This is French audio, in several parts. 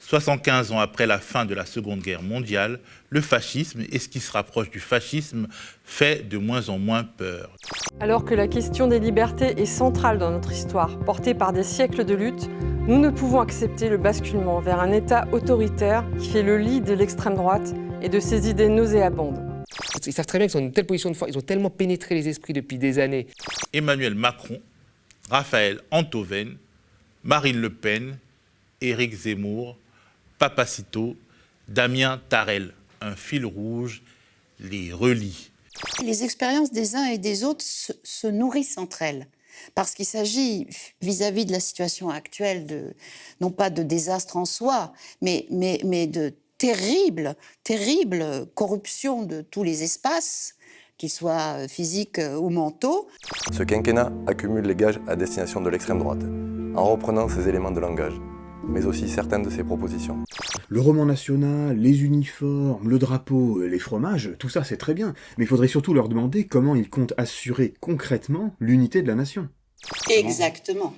75 ans après la fin de la Seconde Guerre mondiale, le fascisme et ce qui se rapproche du fascisme fait de moins en moins peur. Alors que la question des libertés est centrale dans notre histoire, portée par des siècles de lutte, nous ne pouvons accepter le basculement vers un État autoritaire qui fait le lit de l'extrême droite et de ses idées nauséabondes. Ils savent très bien qu'ils sont dans une telle position de force, ils ont tellement pénétré les esprits depuis des années. Emmanuel Macron, Raphaël Enthoven, Marine Le Pen, Éric Zemmour, Papacito, Damien Tarel, un fil rouge les relie. Les expériences des uns et des autres se nourrissent entre elles. Parce qu'il s'agit, vis-à-vis de la situation actuelle, non pas de désastre en soi, mais de terrible corruption de tous les espaces, qu'ils soient physiques ou mentaux. Ce quinquennat accumule les gages à destination de l'extrême droite, en reprenant ses éléments de langage, mais aussi certaines de ses propositions. Le roman national, les uniformes, le drapeau, les fromages, tout ça c'est très bien, mais il faudrait surtout leur demander comment ils comptent assurer concrètement l'unité de la nation. Exactement.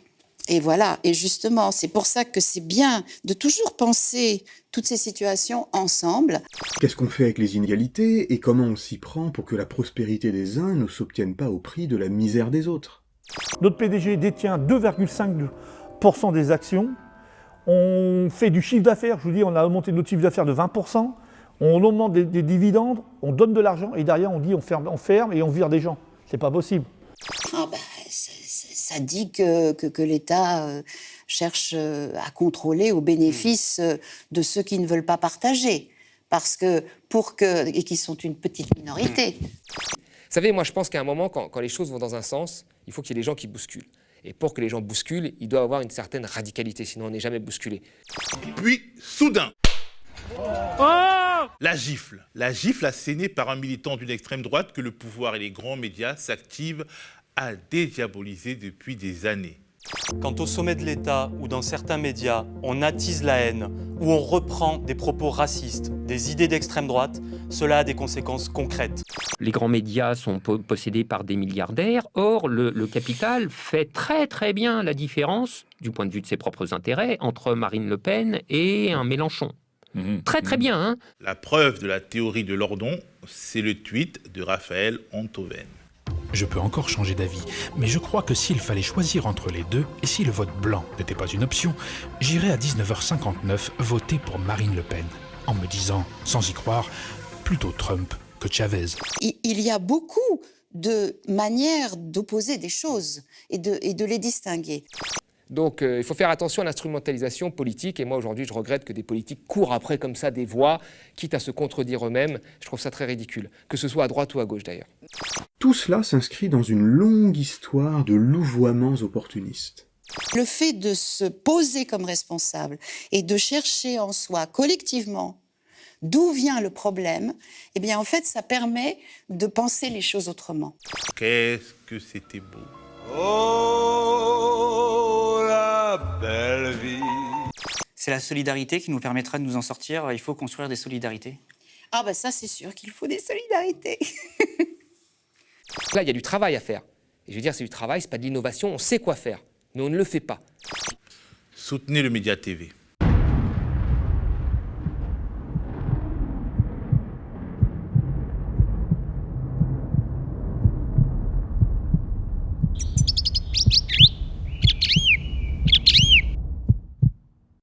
Et voilà, et justement, c'est pour ça que c'est bien de toujours penser toutes ces situations ensemble. Qu'est-ce qu'on fait avec les inégalités et comment on s'y prend pour que la prospérité des uns ne s'obtienne pas au prix de la misère des autres? Notre PDG détient 2,5% des actions. On fait du chiffre d'affaires, je vous dis, on a augmenté notre chiffre d'affaires de 20%. On augmente des dividendes, on donne de l'argent et derrière on dit on ferme et on vire des gens. C'est pas possible. Ah ben, ça dit que l'État cherche à contrôler au bénéfice de ceux qui ne veulent pas partager. Parce que, et qui sont une petite minorité. Vous savez, moi je pense qu'à un moment, quand les choses vont dans un sens, il faut qu'il y ait des gens qui bousculent. Et pour que les gens bousculent, il doit avoir une certaine radicalité, sinon on n'est jamais bousculé. Puis, soudain, la gifle assénée par un militant d'une extrême droite que le pouvoir et les grands médias s'activent à dédiaboliser depuis des années. Quand au sommet de l'État ou dans certains médias, on attise la haine ou on reprend des propos racistes, des idées d'extrême droite, cela a des conséquences concrètes. Les grands médias sont possédés par des milliardaires. Or, le capital fait très très bien la différence, du point de vue de ses propres intérêts, entre Marine Le Pen et un Mélenchon. Très très bien, hein. La preuve de la théorie de Lordon, c'est le tweet de Raphaël Enthoven. Je peux encore changer d'avis, mais je crois que s'il fallait choisir entre les deux, et si le vote blanc n'était pas une option, j'irais à 19h59 voter pour Marine Le Pen, en me disant, sans y croire, plutôt Trump que Chavez. Il y a beaucoup de manières d'opposer des choses et de les distinguer. Donc il faut faire attention à l'instrumentalisation politique, et moi aujourd'hui je regrette que des politiques courent après comme ça des voix, quitte à se contredire eux-mêmes. Je trouve ça très ridicule, que ce soit à droite ou à gauche d'ailleurs. Tout cela s'inscrit dans une longue histoire de louvoiements opportunistes. Le fait de se poser comme responsable et de chercher en soi collectivement d'où vient le problème, eh bien en fait ça permet de penser les choses autrement. Qu'est-ce que c'était beau! Oh, la belle vie! C'est la solidarité qui nous permettra de nous en sortir. Il faut construire des solidarités. Ah ben ça c'est sûr qu'il faut des solidarités. Là, il y a du travail à faire. Et je veux dire, c'est du travail, c'est pas de l'innovation, on sait quoi faire, mais on ne le fait pas. Soutenez le Média TV.